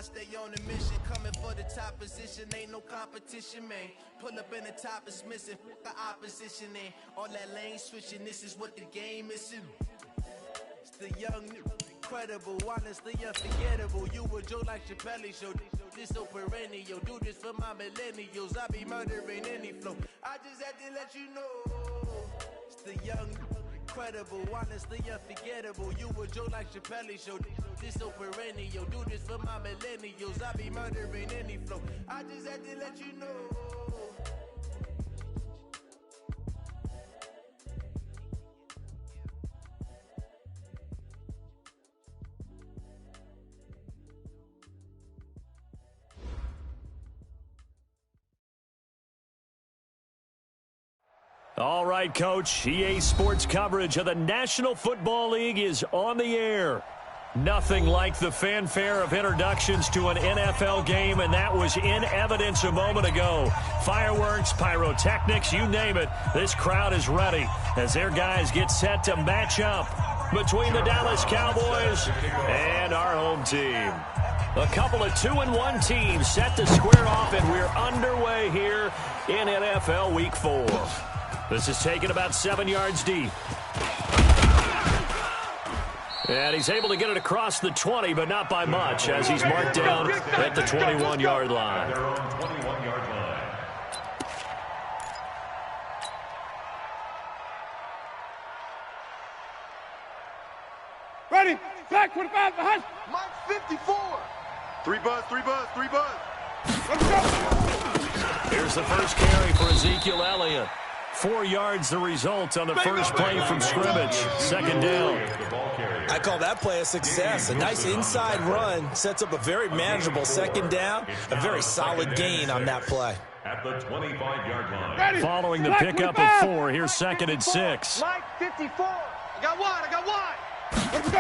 I stay on the mission, coming for the top position, ain't no competition, man. Pull up in the top is missing, fuck the opposition, and all that lane switching, this is what the game is. It's the young, incredible, honestly unforgettable. You a joke like Chappelle show, this so perennial. Do this for my millennials, I be murdering any flow. I just had to let you know, it's the young, incredible, honestly unforgettable. You a joke like Chappelle show, this so perennial. Do this for my millennials, I be murdering any flow. I just had to let you know. All right, Coach. EA Sports coverage of the National Football League is on the air. Nothing like the fanfare of introductions to an NFL game, and that was in evidence a moment ago. Fireworks, pyrotechnics, you name it. This crowd is ready as their guys get set to match up between the Dallas Cowboys and our home team. A couple of 2-1 teams set to square off, and we're underway here in NFL Week 4. This is taken about 7 yards deep. And he's able to get it across the 20, but not by much, as he's marked down at the 21-yard line. Ready, back 25, behind. Mike 54. Three buzz. Let's go. Here's the first carry for Ezekiel Elliott. 4 yards the result on the first play from scrimmage. Second down. I call that play a success. A nice inside run sets up a very manageable second down. A very solid gain on that play. At the 25-yard line. Following the pickup of 4, here's 2nd and 6. Mike 54. I got wide. Let's go.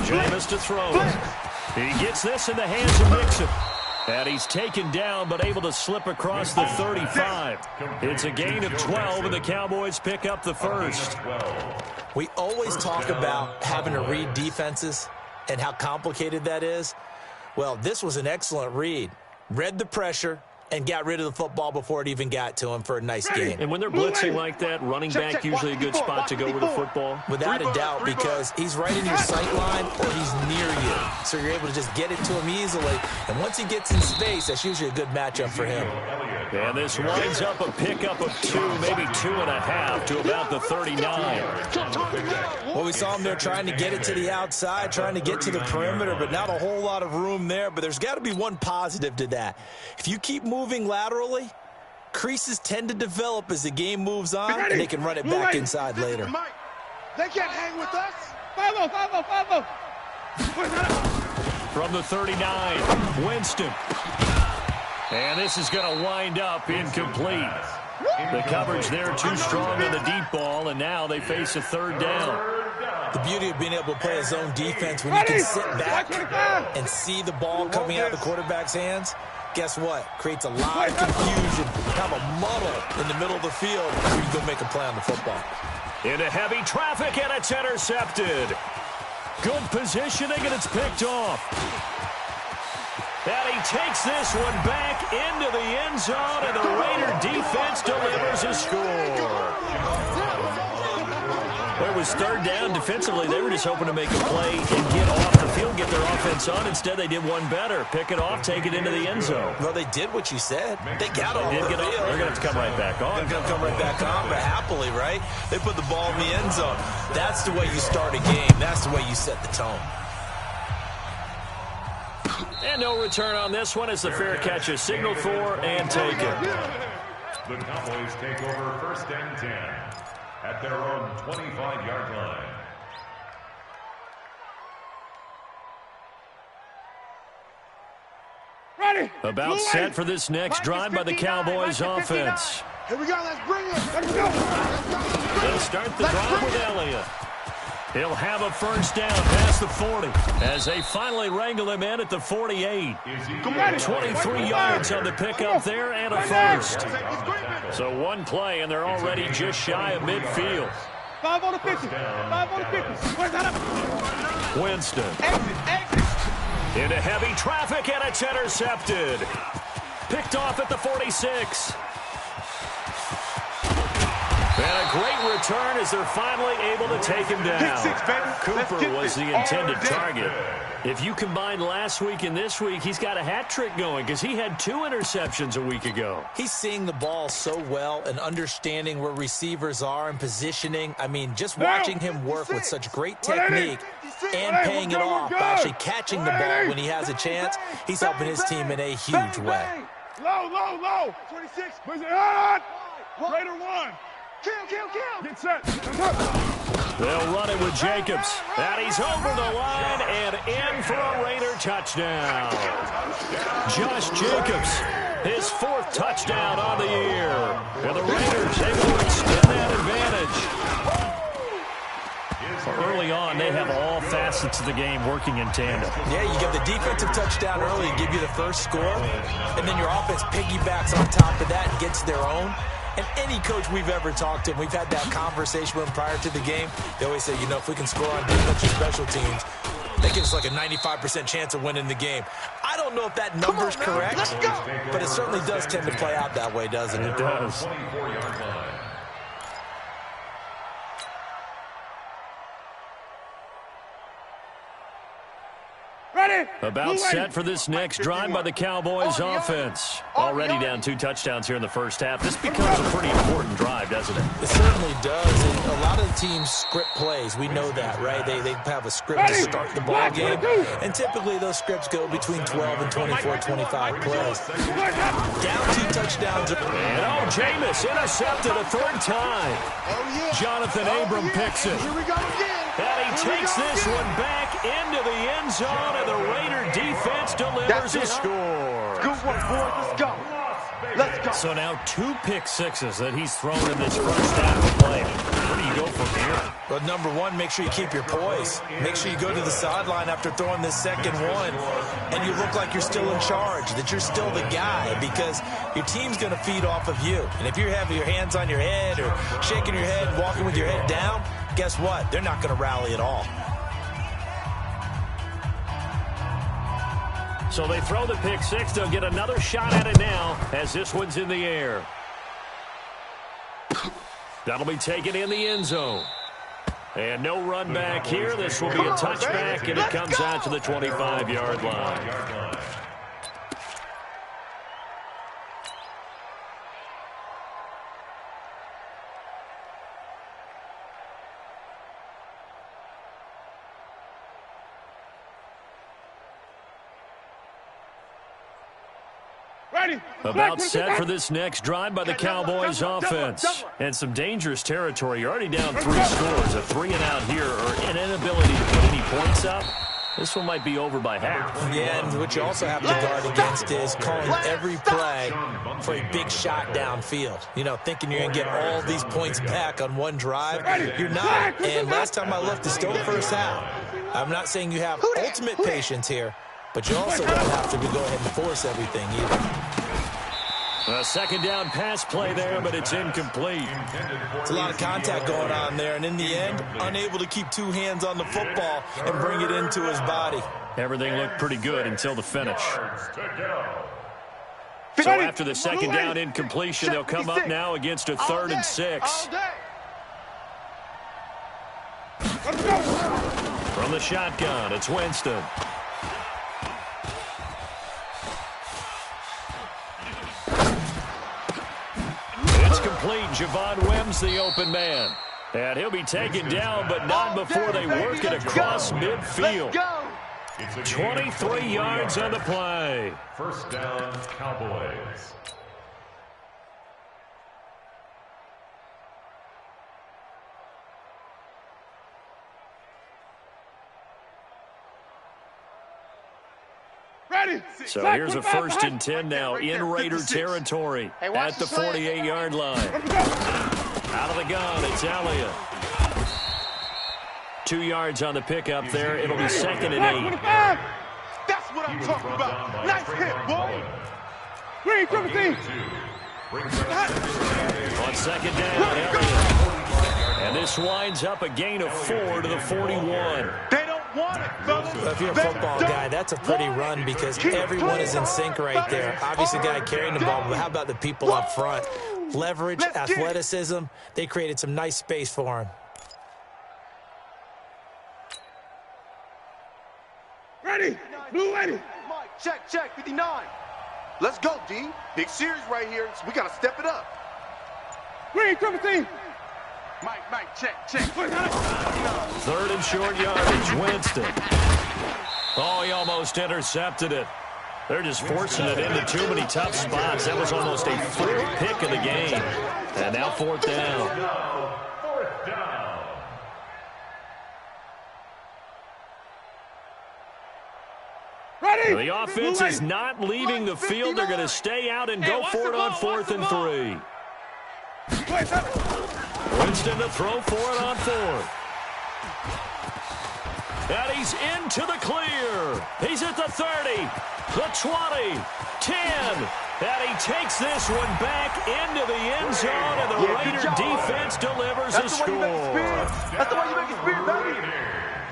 Jameis to throw. He gets this in the hands of Mixon. And he's taken down, but able to slip across the 35. It's a gain of 12, and the Cowboys pick up the first. We always talk about having to read defenses and how complicated that is. Well, this was an excellent read. Read the pressure and got rid of the football before it even got to him for a nice game. And when they're blitzing like that, running back usually a good spot to go with the football? Without a doubt, because he's right in your sight line or he's near you. So you're able to just get it to him easily. And once he gets in space, that's usually a good matchup for him. And this winds up a pickup of 2, maybe 2.5 to about the 39. Well, we saw him there trying to get it to the outside, trying to get to the perimeter, but not a whole lot of room there. But there's got to be one positive to that. If you keep moving laterally, creases tend to develop as the game moves on, and they can run it back inside later. They can't hang with us. 5-0. From the 39, Winston. And this is going to wind up incomplete. The coverage there too strong on the deep ball, and now they face a third down. The beauty of being able to play his own defense when you can sit back and see the ball coming out of the quarterback's hands, guess what? Creates a lot of confusion, kind of a muddle in the middle of the field where you go make a play on the football. Into heavy traffic, and it's intercepted. Good positioning, and it's picked off. And he takes this one back into the end zone, and the Raider defense delivers a score. Well, it was third down. Defensively, they were just hoping to make a play and get off the field, get their offense on. Instead, they did one better. Pick it off, take it into the end zone. Well, they did what you said. They got off the field. They're going to have to come right back on. They're going to come right back on, but happily, right? They put the ball in the end zone. That's the way you start a game. That's the way you set the tone. And no return on this one as the fair catch is signaled for and taken. The Cowboys take over 1st and 10 at their own 25-yard line. Ready. About set for this next drive by the Cowboys offense. Here we go. Let's bring it. Let's go. They'll start the drive with Elliott. He'll have a first down past the 40 as they finally wrangle him in at the 48. 23 yards on the pickup there and a first. So one play, and they're already just shy of midfield. 5 on the 50. 5 on the 50. Where's that up? Winston. Exit. Into heavy traffic, and it's intercepted. Picked off at the 46. And a great return as they're finally able to take him down. Cooper was the intended target. If you combine last week and this week, he's got a hat trick going because he had 2 interceptions a week ago. He's seeing the ball so well and understanding where receivers are and positioning. I mean, just watching him work with such great technique and paying it off by actually catching the ball when he has a chance, he's helping his team in a huge way. Low. 26. Push it on. Raider 1. Kill. Get set. They'll run it with Jacobs. And he's over the line and in for a Raider touchdown. Josh Jacobs, his 4th touchdown on the year. And the Raiders able to extend that advantage. Early on, they have all facets of the game working in tandem. Yeah, you get the defensive touchdown early and give you the first score, and then your offense piggybacks on top of that and gets their own. And any coach we've ever talked to, we've had that conversation with them prior to the game, they always say, if we can score on defense or special teams, that gives us like a 95% chance of winning the game. I don't know if that number's correct, but it certainly does tend to play out that way, doesn't it? It does. About set for this next drive by the Cowboys offense. Already down 2 touchdowns here in the first half. This becomes a pretty important drive, doesn't it? It certainly does. And a lot of the teams script plays. We know that, right? They have a script to start the ball game. And typically those scripts go between 12 and 24, 25 plays. Down 2 touchdowns. And Jameis intercepted a 3rd time. Jonathan Abram picks it. Here we go again. And he takes this one back into the end zone, and the Raider defense delivers a score. Good one, boys. Let's go. Let's go. So now 2 pick sixes that he's thrown in this first half of play. Where do you go from here? Well, number one, make sure you keep your poise. Make sure you go to the sideline after throwing this second one, and you look like you're still in charge, that you're still the guy, because your team's going to feed off of you. And if you're having your hands on your head or shaking your head and walking with your head down, guess what? They're not going to rally at all. So they throw the pick six. They'll get another shot at it now as this one's in the air. That'll be taken in the end zone. And no run back here. This will be a touchback, and it comes out to the 25-yard line. About set for this next drive by the Cowboys offense. And some dangerous territory. You're already down 3 scores. A 3-and-out here, or an inability to put any points up. This one might be over by half. Yeah, and what you also have to guard against is calling every play for a big shot downfield. You know, thinking you're going to get all these points back on one drive. You're not. And last time I looked, it's still the first half. I'm not saying you have ultimate patience here, but you also don't have to go ahead and force everything either. A second down pass play there, but it's incomplete. It's a lot of contact going on there, and in the end, unable to keep 2 hands on the football and bring it into his body. Everything looked pretty good until the finish. So after the second down incompletion, they'll come up now against a 3rd and 6. From the shotgun, it's Winston. Complete. Javon Wims, the open man. And he'll be taken down, but not before they work it across midfield. 23 yards on the play. First down, Cowboys. So here's a 1st and 10 now in Raider territory at the 48-yard line. Out of the gun, it's Elliott. 2 yards on the pickup there. It'll be 2nd and 8. That's what I'm talking about. Nice hit, boy. Green, triple team. On 2nd down, Elliott. And this winds up a gain of 4 to the 41. They don't want it, fellas. So if you're a football guy, that's a pretty run because everyone is in sync right there. Obviously, the guy carrying the ball, but how about the people up front? Leverage, athleticism, they created some nice space for him. Ready. Blue ready. Mike, check, 59. Let's go, D. Big series right here, so we got to step it up. Green, 17. Mike, check. 3rd and short yardage, Winston. Oh, he almost intercepted it. They're just forcing it into too many tough spots. That was almost a 4th pick of the game. And now 4th down. Fourth down. Ready. The offense is not leaving the field. They're going to stay out and go for it on 4th and 3. Winston to throw for it on 4th. And he's into the clear. He's at the 30, the 20, 10. And he takes this one back into the end zone, and the Raider defense delivers a score. That's the way you make it spirit, baby.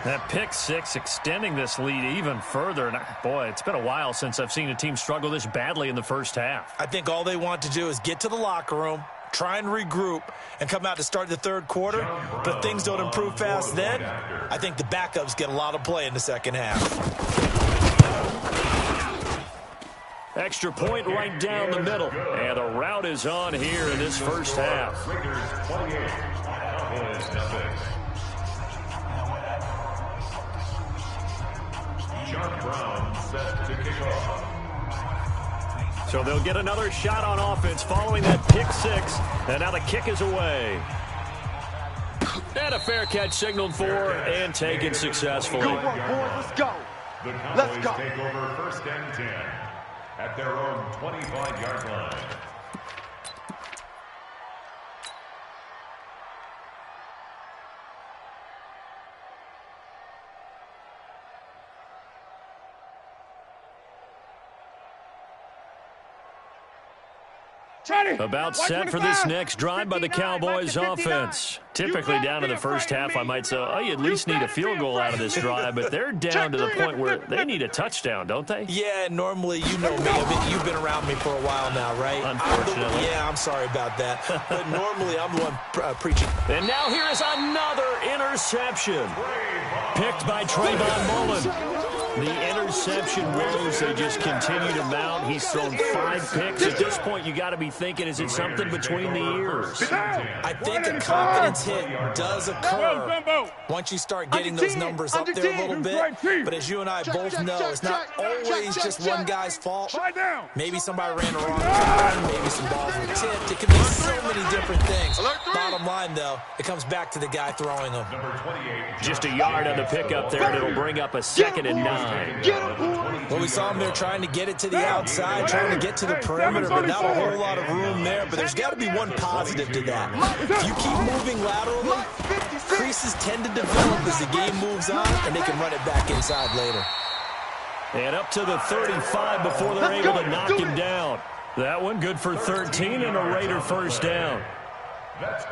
That pick six extending this lead even further. And boy, it's been a while since I've seen a team struggle this badly in the first half. I think all they want to do is get to the locker room, try and regroup, and come out to start the third quarter. But if things don't improve fast then, I think the backups get a lot of play in the second half. Extra point right down the middle. And the route is on here in this first half. Raiders 28, Cowboys nothing. John Brown set to kick off. So they'll get another shot on offense following that pick six. And now the kick is away. And a fair catch signaled for and taken successfully. Good work, boys. Let's go. The Let's Cowboys go. take over 1st and 10 at their own 25-yard line. About set for this next drive by the Cowboys offense. Typically down in the first half, I might say, oh, you at least need a field goal out of this drive, but they're down to the point where they need a touchdown, don't they? Yeah, normally, you know me. I mean, you've been around me for a while now, right? Unfortunately. Yeah, I'm sorry about that. But normally, I'm the one preaching. And now here is another interception. Picked by Trayvon Mullen. The interception woes, they just continue to mount. He's thrown 5 picks. At this point, you got to be thinking, is it something between the ears? I think a confidence hit does occur once you start getting those numbers up there a little bit. But as you and I both know, it's not always just one guy's fault. Maybe somebody ran the wrong time. Maybe some balls were tipped. It could be so many different things. Bottom line, though, it comes back to the guy throwing them. Just a yard on the pickup there, and it'll bring up a 2nd and 9. Well, we saw him there trying to get it to the outside, trying to get to the perimeter, but not a whole lot of room there. But there's got to be one positive to that. If you keep moving laterally, creases tend to develop as the game moves on, and they can run it back inside later. And up to the 35 before they're able to knock him down. That one good for 13 and a Raider first down.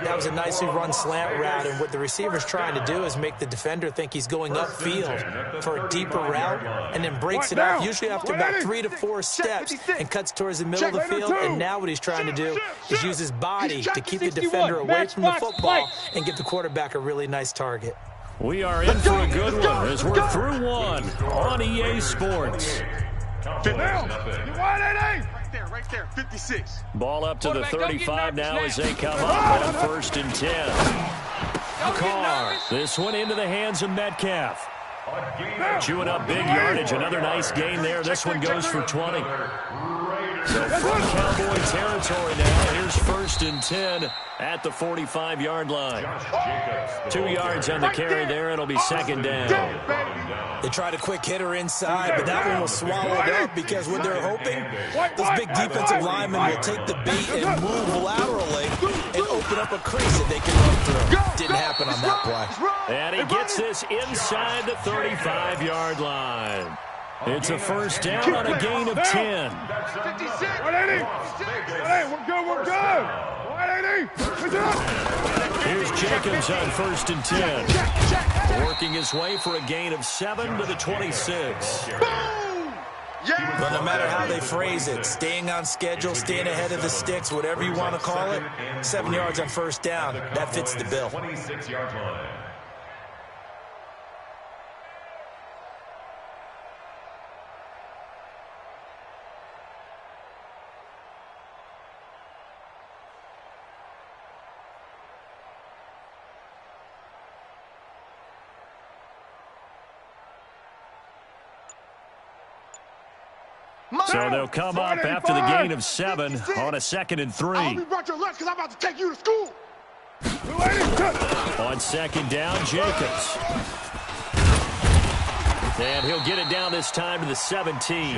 That was a nicely run slant route, and what the receiver's trying to do is make the defender think he's going upfield for a deeper route, and then breaks it off, usually after about 3 to 4 steps, and cuts towards the middle of the field. And now what he's trying to do is use his body to keep the defender away from the football and give the quarterback a really nice target. We are in for a good one as we're through one on EA Sports. Right there, 56. Ball up to the 35 now as they come up on 1st and 10. Carr, this one into the hands of Metcalf. Chewing up big yardage, another nice gain there. This one goes for 20. So from Cowboy territory now, here's 1st and 10 at the 45-yard line. 2 yards on the carry there. It'll be 2nd down. They tried a quick hitter inside, but that one was swallowed up because what they're hoping, those big defensive linemen will take the bait and move laterally and open up a crease that they can run through. Didn't happen on that play. And he gets this inside the 35-yard line. It's a first down on a gain of 10. 180. We're good. 180. Here's Jacobs on 1st and 10. Working his way for a gain of 7 to the 26. But no matter how they phrase it, staying on schedule, staying ahead of the sticks, whatever you want to call it, 7 yards on 1st down, that fits the bill. 26-yard line. So they'll come up after the gain of 7 on a 2nd and 3. I hope you brought your lunch because I'm about to take you to school. On 2nd down, Jacobs. And he'll get it down this time to the 17.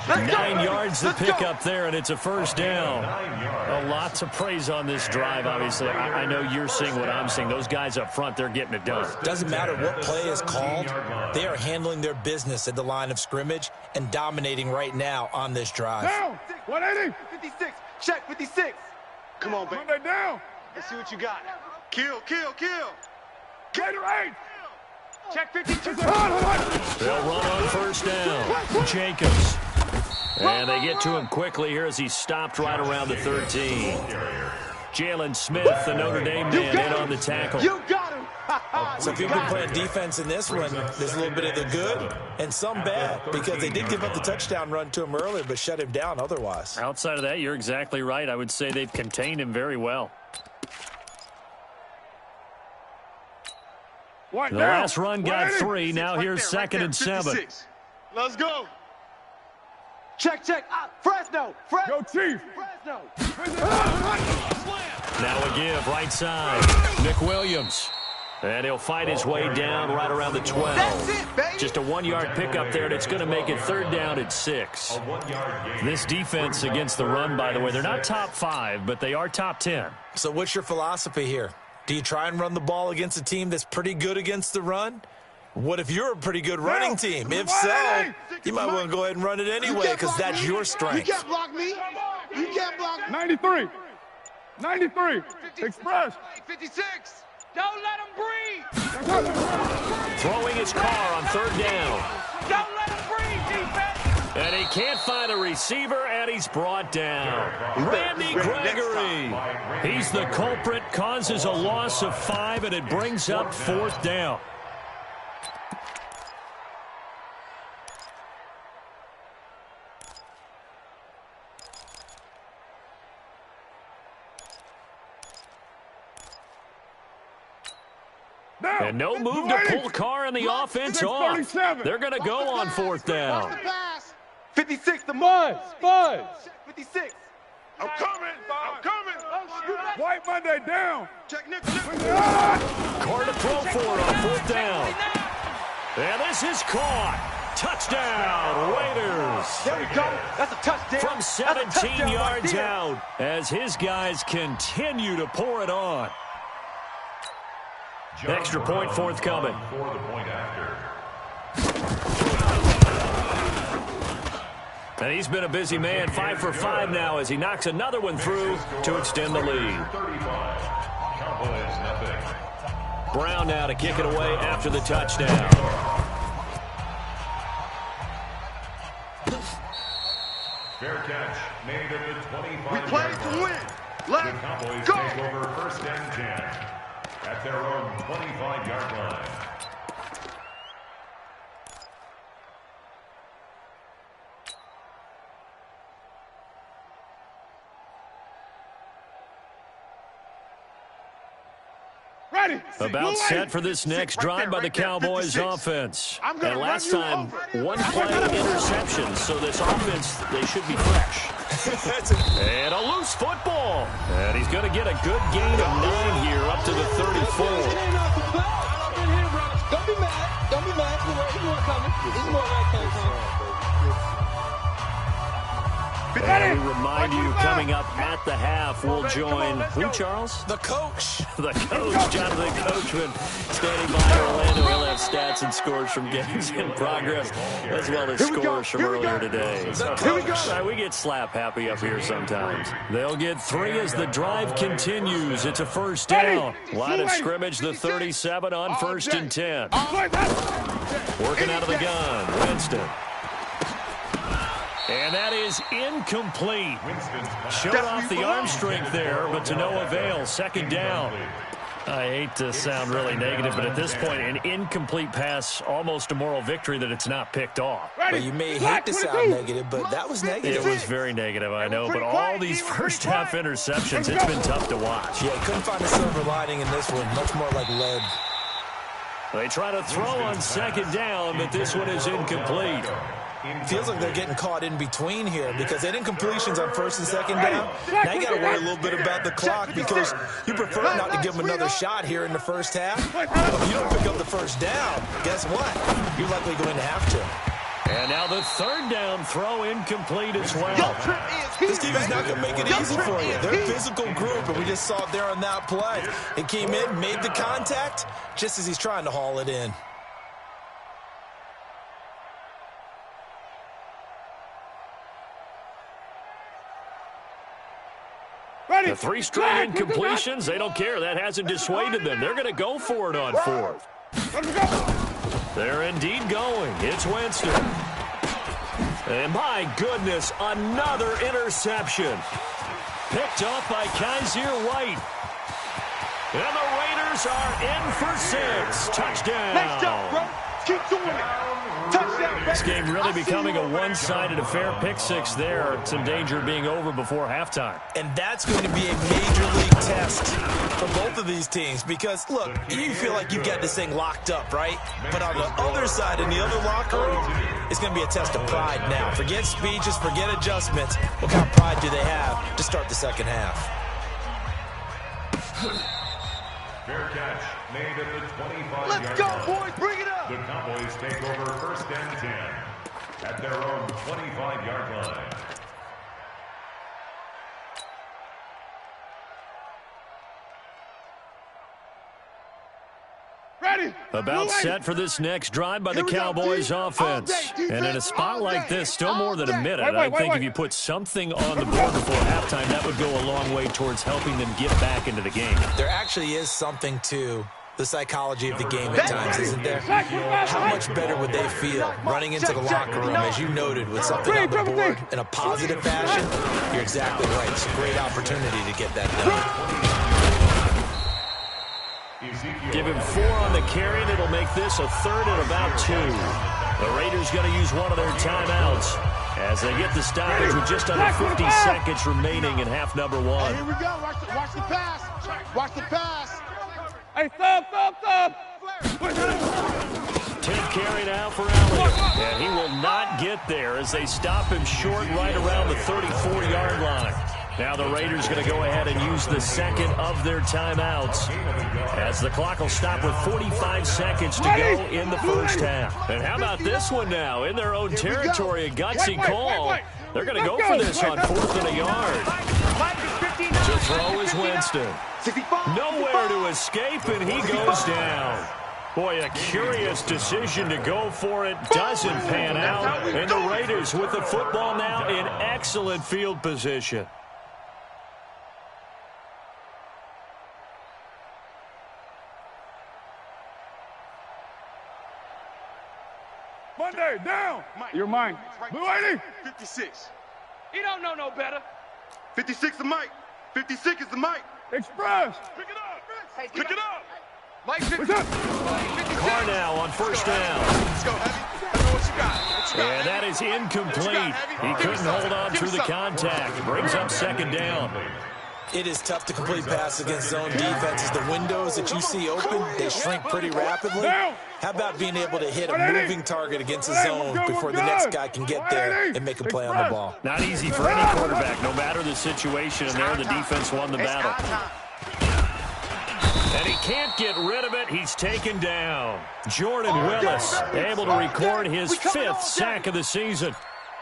9 yards to pick up there, and it's a 1st down. Well, lots of praise on this drive, obviously. I know you're seeing what I'm seeing. Those guys up front, they're getting it done. Doesn't matter what play is called. They are handling their business at the line of scrimmage and dominating right now on this drive. Down. 180. 56. Check 56. Come on, baby. Monday down. Let's see what you got. Kill, kill, kill. Gator 8. Check 52. They'll run on 1st down. Jacobs. And they get to him quickly here as he stopped right around the 13. Jalen Smith, the Notre Dame man, in on the tackle. You got him. So if you've been playing defense in this one, there's a little bit of the good and some bad, because they did give up the touchdown run to him earlier but shut him down otherwise. Outside of that, you're exactly right. I would say they've contained him very well. The last run got 3. Now here's 2nd and 7. Let's go. Check, check. Fresno. Go, Chief. Fresno. Now a give, right side. Nick Williams. And he'll fight his way down right around the 12. That's it, baby. Just a 1-yard pickup there, and it's going to make it 3rd down at 6. This defense against the run, by the way, they're not top 5, but they are top 10. So what's your philosophy here? Do you try and run the ball against a team that's pretty good against the run? What if you're a pretty good running team? If so, you might want to go ahead and run it anyway because that's your strength. You can't block me. You can't block me. 93. 93. Express. 56. Don't let him breathe. Throwing his car on 3rd down. Don't let him breathe, defense. And he can't find a receiver, and he's brought down. Randy Gregory. He's the culprit, causes a loss of 5, and it brings up 4th down. And no move to pull Carr and the offense off. They're going to go on 4th down. 56, the Mud. 56. I'm coming. White Monday down. Check Nick. Carr to throw for it on 4th down. And this is caught. Touchdown, Raiders. There we go. That's a touchdown. From 17 yards out as his guys continue to pour it on. Extra point forthcoming. For the point after. And he's been a busy man, 5 for 5 now as he knocks another one through to extend the lead. 35. Cowboys nothing. Brown now to kick it away after the touchdown. Fair catch made at the 25. We played to win. The Cowboys Let's go. take over 1st and 10 at their own 25-yard line. Ready. About set for this next drive by the Cowboys offense. And last time, 1 play interception, so this offense, they should be fresh. And a loose football. And he's going to get a good gain of 9 here up to the 34. Don't be mad. Don't be mad. There's more coming. There's more right coming. We remind you, coming up at the half, we'll join who, Charles? The coach. The coach, Jonathan Coachman, standing by Orlando. He'll have stats and scores from games in progress, as well as scores from earlier today. So, we get slap happy up here sometimes. They'll get 3 as the drive continues. It's a first down. Line of scrimmage, the 37 on 1st and 10. Working out of the gun, Winston. And that is incomplete. Showed off the arm strength there, but to no avail. 2nd down. I hate to sound really negative, but at this point, an incomplete pass, almost a moral victory that it's not picked off. Well, you may hate to sound negative, but that was negative. It was very negative, I know, but all these first-half interceptions, it's been tough to watch. Yeah, couldn't find a silver lining in this one. Much more like lead. They try to throw on 2nd down, but this one is incomplete. Feels like they're getting caught in between here because they did incompletions on 1st and 2nd down. Now you got to worry a little bit about the clock because you prefer not to give them another shot here in the first half. If you don't pick up the first down, guess what? You're likely going to have to. And now the 3rd down throw incomplete as well. This team is not going to make it easy for you. They're a physical group, and we just saw it there on that play. It came in, made the contact, just as he's trying to haul it in. The 3 straight incompletions, they don't care. That hasn't dissuaded them. They're going to go for it on 4th. They're indeed going. It's Winston. And my goodness, another interception. Picked off by Kaiser White. And the Raiders are in for 6. Touchdown. Next up, bro. Keep doing it. Touchdown. This game really becoming a one-sided affair. Pick 6 there. Some danger of being over before halftime. And that's going to be a major league test for both of these teams because, look, you feel like you've got this thing locked up, right? But on the other side, in the other locker room, it's going to be a test of pride now. Forget speeches, forget adjustments. What kind of pride do they have to start the second half? Fair catch made at the 25-yard line. Let's go, boys. Bring it up. The Cowboys take over 1st and 10 at their own 25-yard line. Ready. About set for this next drive by the Cowboys offense. And in a spot like this, still more than a minute. I think if you put something on the board before halftime, that would go a long way towards helping them get back into the game. There actually is something to the psychology of the game at times, isn't there? How much better would they feel running into the locker room, as you noted, with something on the board in a positive fashion? You're exactly right. It's a great opportunity to get that done. Give him 4 on the carry, and it'll make this a 3rd and about 2. The Raiders going to use one of their timeouts as they get the stoppage with just under 50 seconds remaining in half number 1. Hey, here we go. Watch the pass. Watch the pass. Hey, thumb. 10th carry now for Elliott. And he will not get there as they stop him short right around the 34-yard line. Now the Raiders going to go ahead and use the 2nd of their timeouts as the clock will stop with 45 seconds to go in the first half. And how about this one now? In their own territory, a gutsy call. They're going to go for this on 4th and a yard. To throw is Winston. Nowhere to escape, and he goes down. Boy, a curious decision to go for it. Doesn't pan out. And the Raiders with the football now in excellent field position. Monday, down. You're mine. Blue 80. 56. He don't know no better. 56 is Mike. 56 is the Mike. Express. Pick it up. Pick it up. Mike, what's up? Carr now on 1st down. Let's go, Heavy. Let's know what you got. And that is incomplete. He couldn't hold on through the contact. Brings up 2nd down. It is tough to complete passes against zone defenses. The windows that you see open, they shrink pretty rapidly. How about being able to hit a moving target against a zone before the next guy can get there and make a play on the ball? Not easy for any quarterback, no matter the situation. And there, the defense won the battle. And he can't get rid of it. He's taken down. Jordan Willis able to record his 5th sack of the season.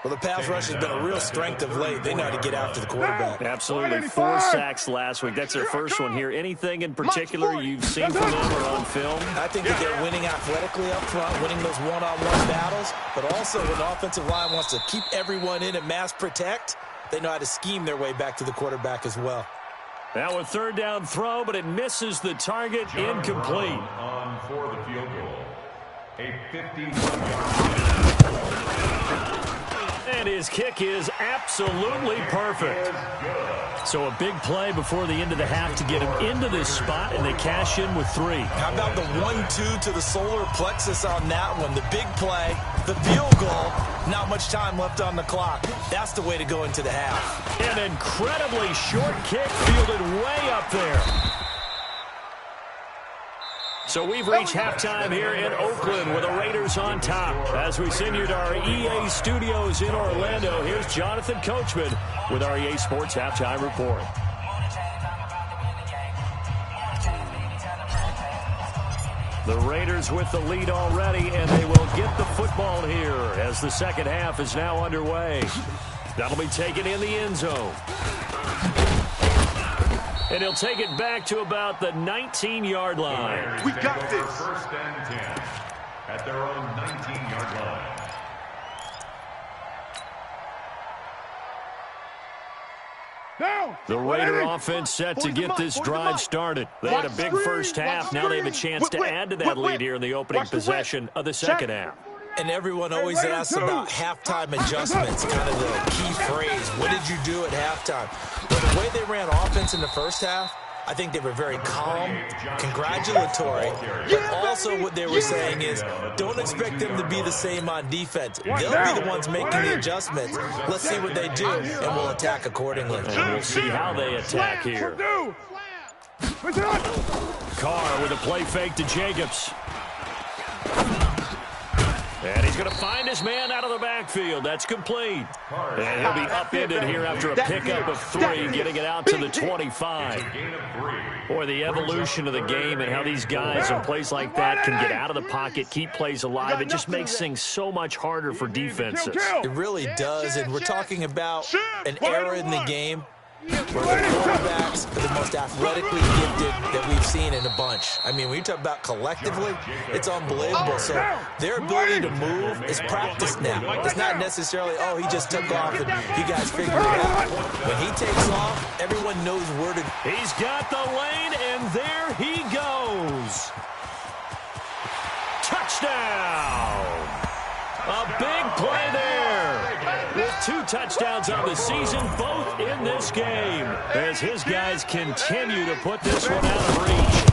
Well, the pass rush has been a real strength of late. They know how to get after the quarterback. Absolutely. 4 sacks last week. That's their first one here. Anything in particular you've seen from them or on film? I think that they're winning athletically up front, winning those one-on-one battles, but also when the offensive line wants to keep everyone in and mass protect, they know how to scheme their way back to the quarterback as well. Now a third down throw, but it misses the target. Incomplete. On for the field goal. A 51-yard. And his kick is absolutely perfect. So a big play before the end of the half to get him into this spot, and they cash in with 3. How about the 1-2 to the solar plexus on that one? The big play, the field goal, not much time left on the clock. That's the way to go into the half. An incredibly short kick fielded way up there. So we've reached halftime here in Oakland with the Raiders on top. As we send you to our EA studios in Orlando, here's Jonathan Coachman with our EA Sports Halftime Report. The Raiders with the lead already, and they will get the football here as the second half is now underway. That'll be taken in the end zone. And he'll take it back to about the 19-yard line. We got this. First and 10 at their own 19-yard line. The Raider offense set to get this drive started. They had a big first half. Now they have a chance to add to that lead here in the opening possession of the second half. And everyone always asks about halftime adjustments, kind of the key phrase. What did you do at halftime? Well, the way they ran offense in the first half, I think they were very calm, congratulatory, but also what they were saying is don't expect them to be the same on defense. They'll be the ones making the adjustments. Let's see what they do, and we'll attack accordingly. And we'll see how they attack here. Carr with a play fake to Jacobs. And he's going to find his man out of the backfield. That's complete. And he'll be upended here after a pickup of 3, getting it out to the 25. Boy, the evolution of the game and how these guys in plays like that can get out of the pocket, keep plays alive, it just makes things so much harder for defenses. It really does, and we're talking about an era in the game where the quarterbacks are the most athletically gifted that we've seen in a bunch. I mean, when you talk about collectively, it's unbelievable. So their ability to move is practiced now. It's not necessarily, oh, he just took off and you guys figure it out. When he takes off, everyone knows where to. He's got the lane, and there he goes. Touchdown! A big play there. With 2 touchdowns on the season, both in this game, as his guys continue to put this one out of reach.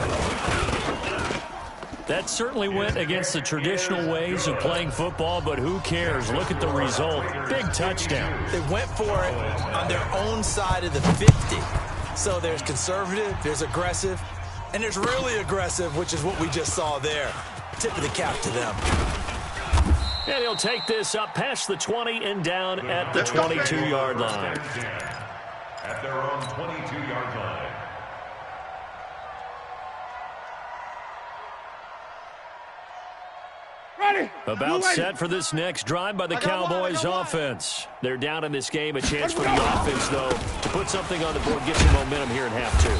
That certainly went against the traditional ways of playing football, but who cares? Look at the result. Big touchdown. They went for it on their own side of the 50. So there's conservative, there's aggressive, and there's really aggressive, which is what we just saw there. Tip of the cap to them. And he'll take this up past the 20 and down at the 22-yard line. At their own 22-yard line. Ready. About set for this next drive by the Cowboys offense. They're down in this game. A chance for the offense, though, to put something on the board, get some momentum here in half 2.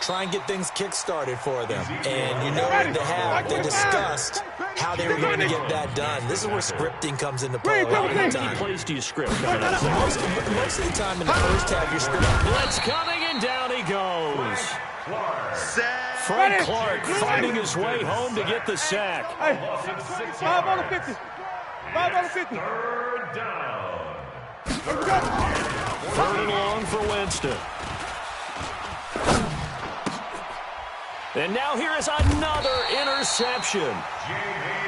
Try and get things kick-started for them. And you know what they have. They discussed how they were going to get that done. This is where scripting comes into play a lot of the time. How many plays do you script? Most of the time in the first half, you're scripting. Blitz coming, and down he goes. Frank Clark finding his way home to get the sack. Hey, 5 on the 50. 5 on the 50. Third down. Third and long for Winston. And now here is another interception.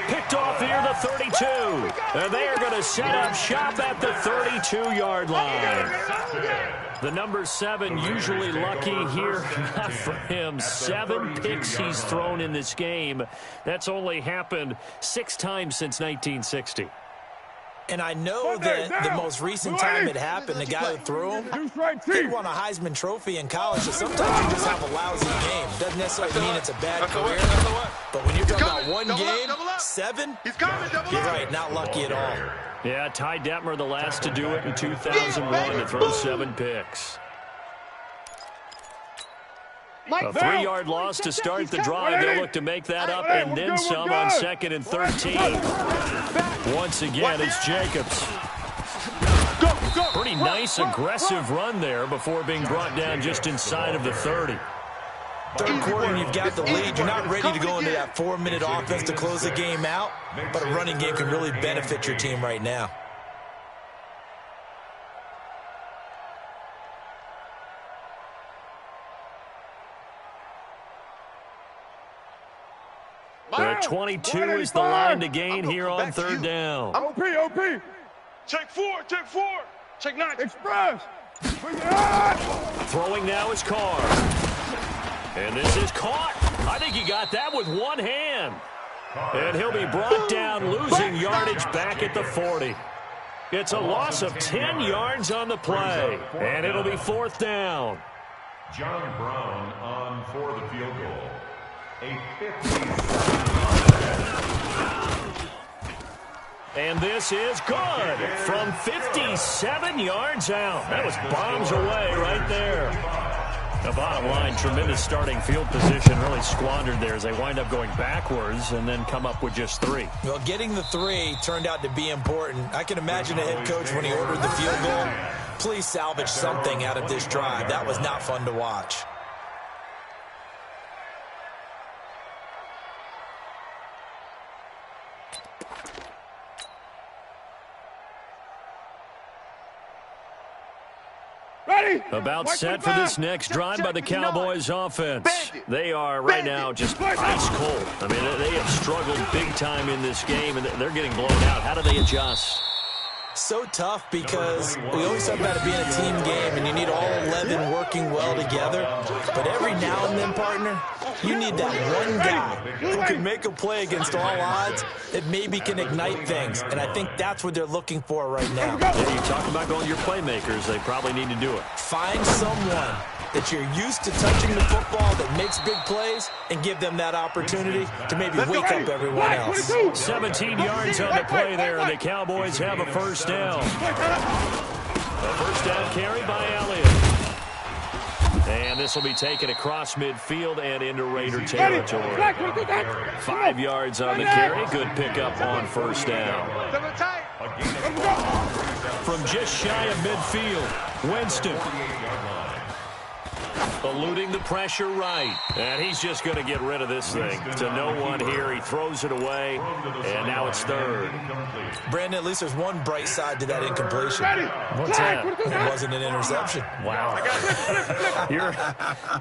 Picked off here the 32. And they are going to set up shop at the 32-yard line. The number 7 usually lucky here. Not for him. 7 picks he's thrown in this game. That's only happened 6 times since 1960. And I know that the most recent time it happened, the guy who threw him, he won a Heisman Trophy in college, so sometimes you just have a lousy game. Doesn't necessarily mean it's a bad career. But when you're talking about one game, 7, you're right, not lucky at all. Yeah, Ty Detmer, the last to do it in 2001 to throw 7 picks. A 3-yard loss to start the drive. They'll look to make that up and then some on 2nd and 13. Once again, it's Jacobs. Pretty nice, aggressive run there before being brought down just inside of the 30. Third quarter, and you've got the lead. You're not ready to go into that 4-minute offense to close the game out, but a running game can really benefit your team right now. The 22 is the line to gain here on 3rd down. OP. Check 4. Check 9. Express. Throwing now is Carr. And this is caught. I think he got that with one hand. And he'll be brought down, losing yardage back at the 40. It's a loss of 10 yards on the play. And it'll be 4th down. John Brown on for the field goal. A 50. And this is good from 57 yards out. That was bombs away right there. The bottom line, tremendous starting field position, really squandered there as they wind up going backwards and then come up with just 3. Well, getting the 3 turned out to be important. I can imagine a head coach when he ordered the field goal, please salvage something out of this drive. That was not fun to watch. About set for this next drive by the Cowboys offense. They are right now just ice cold. I mean, they have struggled big time in this game, and they're getting blown out. How do they adjust? So tough because we always talk about it being a team game, and you need all 11 working well together. But every now and then, partner, you need that one guy who can make a play against all odds that maybe can ignite things. And I think that's what they're looking for right now. Yeah, you talk about going to your playmakers. They probably need to do it. Find someone that you're used to touching the football that makes big plays and give them that opportunity to maybe wake up everyone else. 17 yards on the play there, and the Cowboys have a 1st down. A 1st down carry by Elliott. And this will be taken across midfield and into Raider territory. 5 yards on the carry. Good pickup on 1st down. From just shy of midfield, Winston. Eluding the pressure right. And he's just going to get rid of this thing. To no one here. He throws it away. And now it's 3rd. Brandon, at least there's one bright side to that incompletion. What's that? It wasn't an interception. Wow.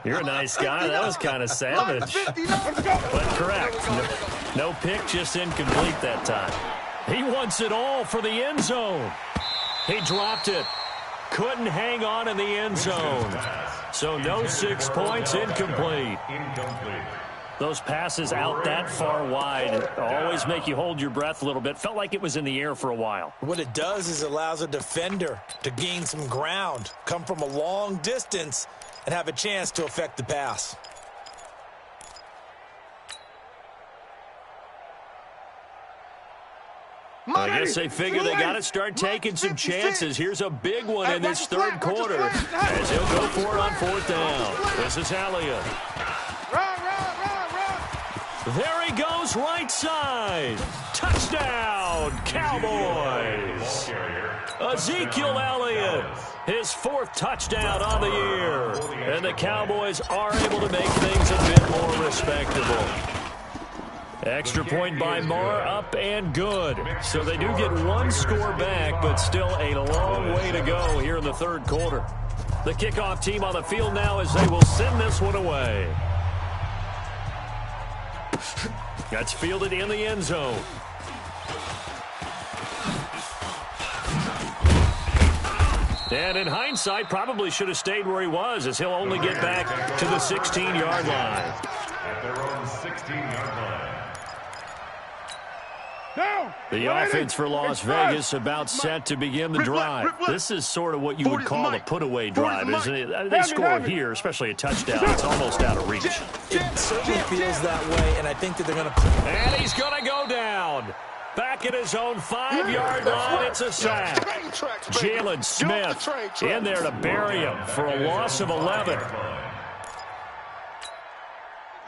You're a nice guy. That was kind of savage. But correct. No pick, just incomplete that time. He wants it all for the end zone. He dropped it. Couldn't hang on in the end zone. So no 6 points, incomplete. Those passes out that far wide always make you hold your breath a little bit. Felt like it was in the air for a while. What it does is it allows a defender to gain some ground, come from a long distance, and have a chance to affect the pass. I guess they figure they got to start taking some chances. Here's a big one in this 3rd quarter as he'll go for it on 4th down. This is Elliott. There he goes, right side. Touchdown, Cowboys. Ezekiel Elliott, his 4th touchdown on the year. And the Cowboys are able to make things a bit more respectable. Extra point by Marr, up and good. So they do get 1 score back, but still a long way to go here in the 3rd quarter. The kickoff team on the field now as they will send this one away. That's fielded in the end zone. And in hindsight, probably should have stayed where he was, as he'll only get back to the 16-yard line. At their own 16-yard line. The offense for Las Vegas about set to begin the drive. This is sort of what you would call a put-away drive, isn't it? They score here, especially a touchdown. It's almost out of reach. It certainly feels that way, and I think that they're going to... And he's going to go down. Back at his own 5-yard line, it's a sack. Jalen Smith in there to bury him for a loss of 11.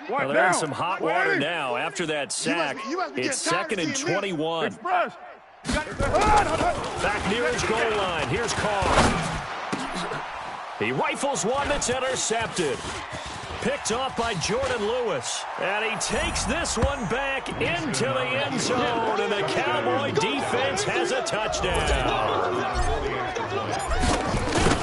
Well, they're in some hot water now. After that sack, it's 2nd and 21. Back near his goal line. Here's Carr. He rifles one that's intercepted. Picked off by Jordan Lewis. And he takes this one back into the end zone. And the Cowboy defense has a touchdown.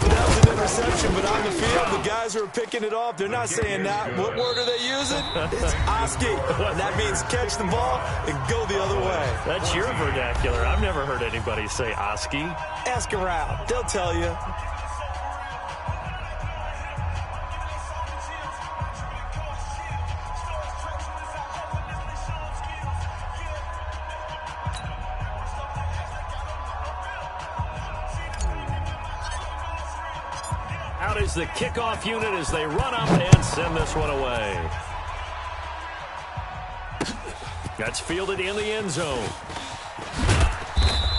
That was an interception, but on the field, the guys who are picking it off, they're not saying that. What word are they using? It's Oski. And that means catch the ball and go the other way. That's your vernacular. I've never heard anybody say Oski. Ask around. They'll tell you. Out is the kickoff unit as they run up and send this one away. That's fielded in the end zone.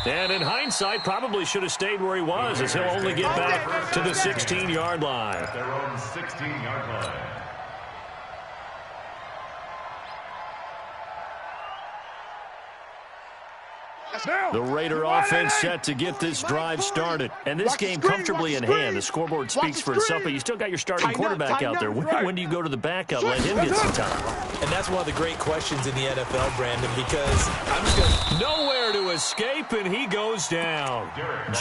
And in hindsight, probably should have stayed where he was, as he'll only get back to the 16-yard line. At their own 16-yard line. The Raider offense set to get this drive started. And this game comfortably in hand. The scoreboard speaks for itself, but you still got your starting quarterback out there. When do you go to the backup? Let him get some time. And that's one of the great questions in the NFL, Brandon, because I'm just going to... Nowhere to escape, and he goes down.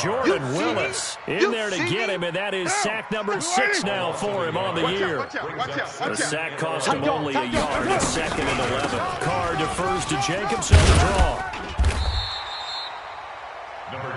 Jordan Willis in there to get him, and that is sack number 6 now for him on the year. The sack cost him only a yard. It's 2nd and 11. Carr defers to Jacobs on the draw.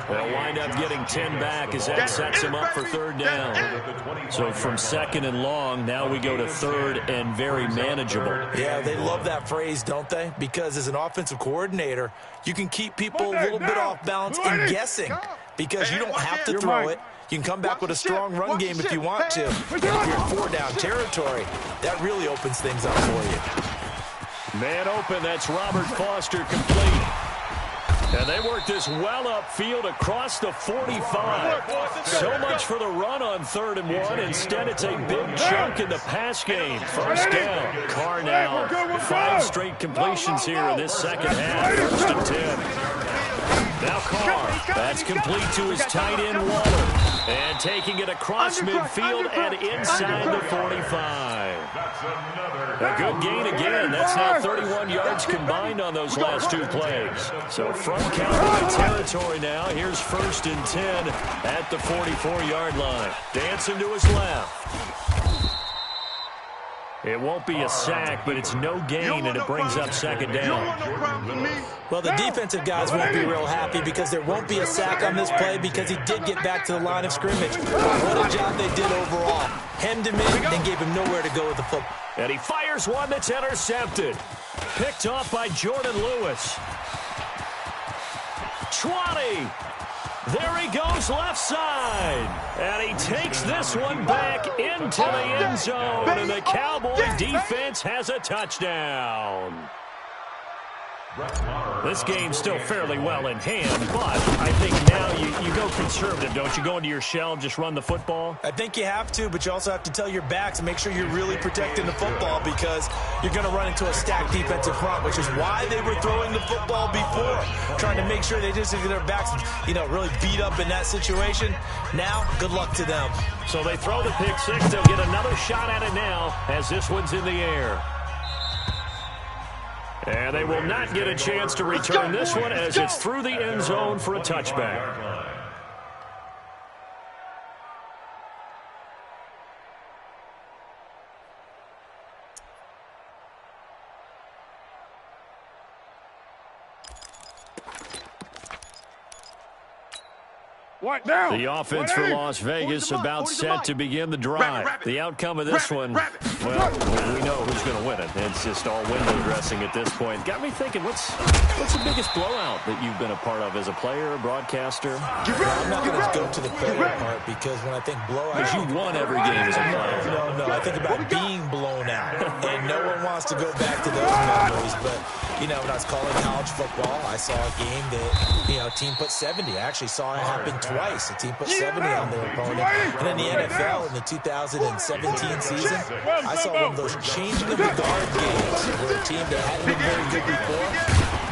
They'll wind up getting 10 back as that sets him up for 3rd down. So from 2nd and long, now we go to 3rd and very manageable. Yeah, they love that phrase, don't they? Because as an offensive coordinator, you can keep people a little bit off balance and guessing because you don't have to throw it. You can come back with a strong run game if you want to. And if you're in 4-down territory, that really opens things up for you. Man open, that's Robert Foster complete. And they work this well upfield across the 45. So much for the run on 3rd and 1. Instead, it's a big chunk in the pass game. 1st down. Carr now 5 straight completions here in this second half. 1st and 10. Now Carr. That's complete to his tight end, Waller. And taking it across midfield and inside the 45. A good gain again. That's now 31 yards combined on those last 2 plays. So from Cowboy territory now, here's 1st and 10 at the 44-yard line. Dancing to his left. It won't be a sack, but it's no gain, and it brings up 2nd down. Well, the defensive guys won't be real happy because there won't be a sack on this play because he did get back to the line of scrimmage. What a job they did overall. Hemmed him in and gave him nowhere to go with the football. And he fires one that's intercepted. Picked off by Jordan Lewis. 20. There he goes left side. And he takes this one back into the end zone. And the Cowboy defense has a touchdown. This game's still fairly well in hand, but I think now you go conservative, don't you? Go into your shell, just run the football? I think you have to, but you also have to tell your backs and make sure you're really protecting the football because you're going to run into a stacked defensive front, which is why they were throwing the football before, trying to make sure they just get their backs, really beat up in that situation. Now, good luck to them. So they throw the pick 6. They'll get another shot at it now as this one's in the air. And they will not get a chance to return this one as it's through the end zone for a touchback. The offense for Las Vegas about set to begin the drive. The outcome of this one, well, we know who's going to win it. It's just all window dressing at this point. Got me thinking, what's the biggest blowout that you've been a part of as a player, a broadcaster? I'm not going to go to the player part because when I think blowout, because you won every game as a player. No, I think about being blown out, and no one wants to go back to those memories. But You know, when I was calling college football, I saw a game that, you know, a team put 70. I actually saw it happen twice. A team put 70 on their opponent. And in the NFL, in the 2017 season, I saw one of those changing of the guard games where a team that hadn't been very good before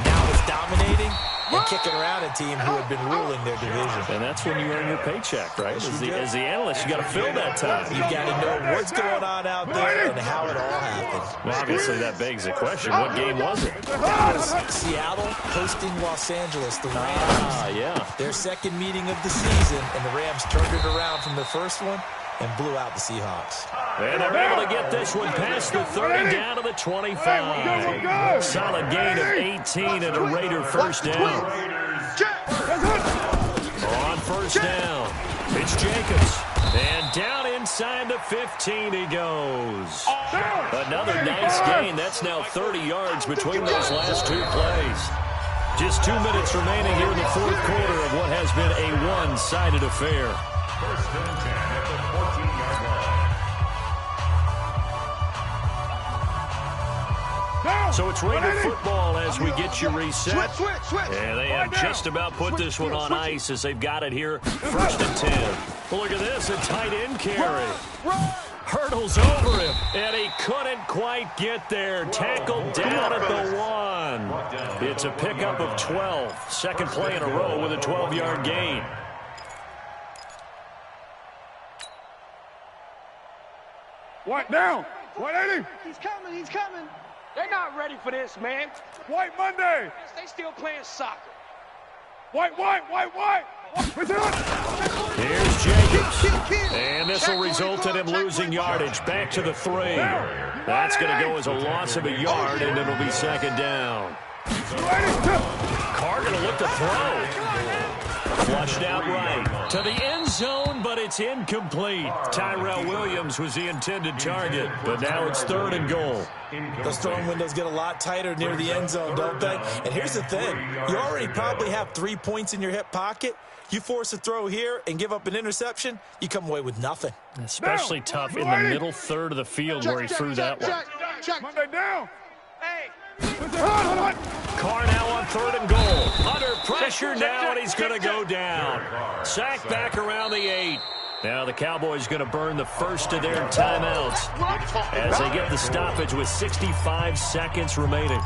now is dominating and kicking around a team who had been ruling their division. And that's when you earn your paycheck, right? As the analyst, you got to fill that time. You got to know what's going on out there and how it all happened. Well, obviously, that begs the question, what game was it? That was Seattle hosting Los Angeles, the Rams. Yeah. Their second meeting of the season, and the Rams turned it around from their first one and blew out the Seahawks. And they're able to get this one past the 30 down to the 25. Solid gain of 18 and a Raider first down. On first down, it's Jacobs. And down inside the 15 he goes. Another nice gain. That's now 30 yards between those last two plays. Just 2 minutes remaining here in the fourth quarter of what has been a one-sided affair. First and 10 at the 14-yard line. So it's Raider football as we get you reset. And they have just about put this one on ice as they've got it here. First and 10. Well, look at this, a tight end carry. Hurdles over him, and he couldn't quite get there. Tackled down at the 1. It's a pickup of 12. Second play in a row with a 12-yard gain. White down. 180. He's coming. He's coming. They're not ready for this, man. White Monday. They still playing soccer. White. Here's Jacobs. And this will result in him losing yardage. Back to the 3. That's going to go as a loss of a yard, and it'll be second down. Carr going to look to throw. Flushed out right to the end zone, but it's incomplete. Tyrell Williams was the intended target, but now it's third and goal. Those throwing windows get a lot tighter near the end zone, don't they? And here's the thing. You already probably have 3 points in your hip pocket. You force a throw here and give up an interception, you come away with nothing. Especially tough in the middle third of the field where he threw that one. Monday down. Hey. Carr now on third and goal. Under pressure now, and he's going to go down. Sack back around the 8. Now the Cowboys going to burn the first of their timeouts as they get the stoppage with 65 seconds remaining.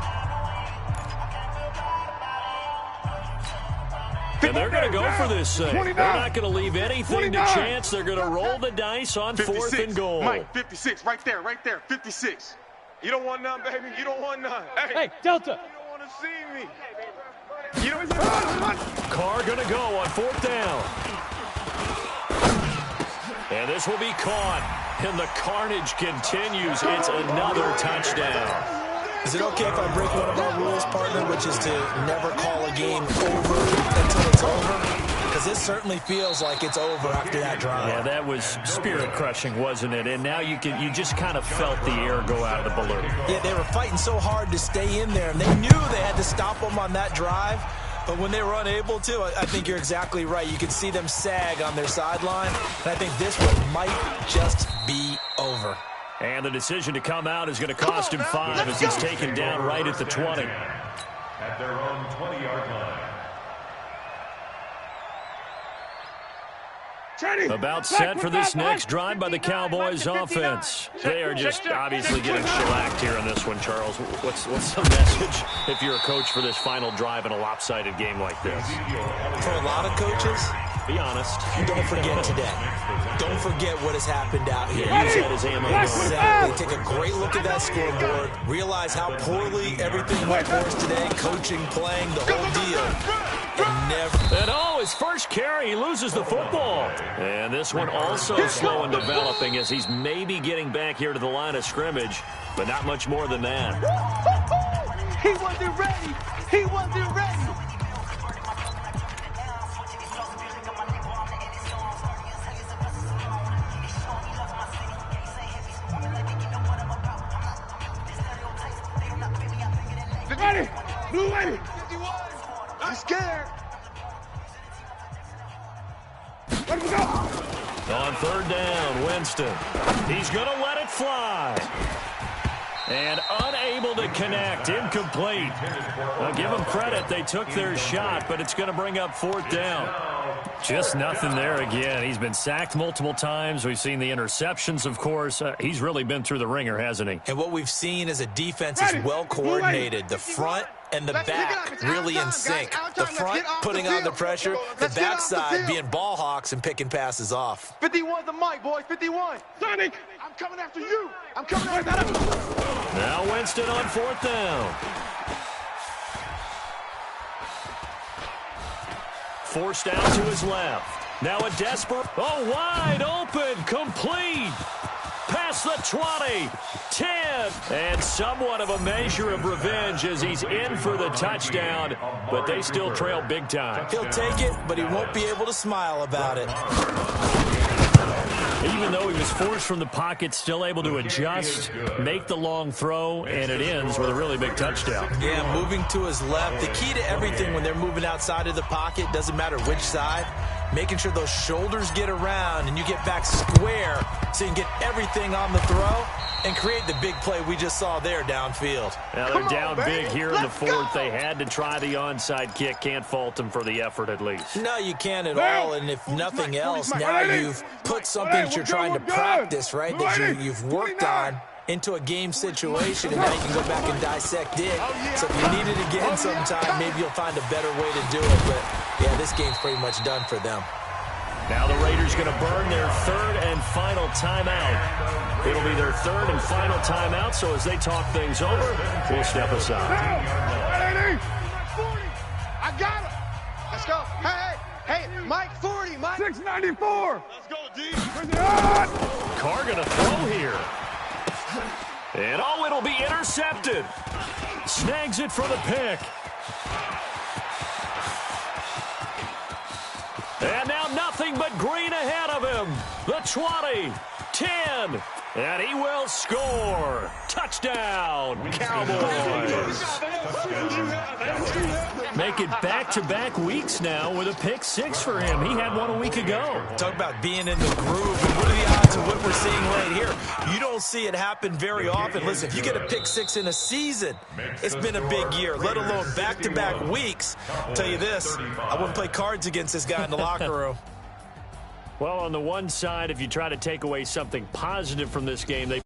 And they're going to go for this thing. They're not going to leave anything to chance. They're going to roll the dice on fourth and goal. Mike, 56, right there, 56. You don't want none, baby. You don't want none. Hey, Delta. You don't want to see me. You don't. Carr going to go on fourth down. And this will be caught. And the carnage continues. It's another touchdown. Is it okay if I break one of our rules, partner, which is to never call a game over until it's over? Because this certainly feels like it's over after that drive. Yeah, that was spirit-crushing, wasn't it? And now you just kind of felt the air go out of the balloon. Yeah, they were fighting so hard to stay in there, and they knew they had to stop them on that drive. But when they were unable to, I think you're exactly right. You could see them sag on their sideline, and I think this one might just be over. And the decision to come out is going to cost him 5 as he's taken down right at the 20. At their own 20-yard line. About set for this next drive by the Cowboys offense. They are just obviously getting shellacked here in this one, Charles. What's the message if you're a coach for this final drive in a lopsided game like this? For a lot of coaches, be honest. Don't forget today. Don't forget what has happened out here. Yeah, use that as ammo. Exactly. Take a great look at that scoreboard. Realize how poorly everything went for us today. Coaching, playing, the whole deal. And his first carry, he loses the football. And this one also slow in developing as he's maybe getting back here to the line of scrimmage, but not much more than that. He wasn't ready. He wasn't ready. Ready. Blue lady. I'm scared. Let him go. On third down, Winston. He's going to let it fly. And unable to connect. Incomplete. I'll give them credit. They took their shot, but it's going to bring up 4th down. Just nothing there again. He's been sacked multiple times. We've seen the interceptions, of course. He's really been through the ringer, hasn't he? And what we've seen is a defense is well coordinated. The front and the back really in sync. The front putting on the pressure, the backside being ball hawks and picking passes off. 51 the mic, boys, 51. Sonic, I'm coming after you. I'm coming after you. Now Winston on 4th down. Forced out to his left. Now a desperate, wide open, complete. Past the 20, 10, and somewhat of a measure of revenge as he's in for the touchdown, but they still trail big time. He'll take it, but he won't be able to smile about it. Even though he was forced from the pocket, still able to adjust, make the long throw, and it ends with a really big touchdown. Yeah, moving to his left. The key to everything when they're moving outside of the pocket, doesn't matter which side, making sure those shoulders get around and you get back square so you can get everything on the throw and create the big play we just saw there downfield. Now they're down big here in the 4th. They had to try the onside kick. Can't fault them for the effort at least. No, you can't at all. And if nothing else, now you've put something that you're trying to practice, right, that you've worked on into a game situation, and now you can go back and dissect it. So if you need it again sometime, maybe you'll find a better way to do it. But, yeah, this game's pretty much done for them. Now the Raiders going to burn their 3rd and final timeout. It'll be their 3rd and final timeout, so as they talk things over, we'll step aside. I got him. Let's go. Hey, Mike 40, Mike. 694. Let's go, D. Carr going to throw here. And it'll be intercepted. Snags it for the pick. And now nothing but green ahead of him. The 20, 10, and he will score. Touchdown, Cowboys. Make it back-to-back weeks now with a pick 6 for him. He had one a week ago. Talk about being in the groove. And what are the odds of what we're seeing right here? You don't see it happen very often. Listen, if you get a pick 6 in a season, it's been a big year, let alone back-to-back weeks. I'll tell you this, I wouldn't play cards against this guy in the locker room. Well, on the one side, if you try to take away something positive from this game, they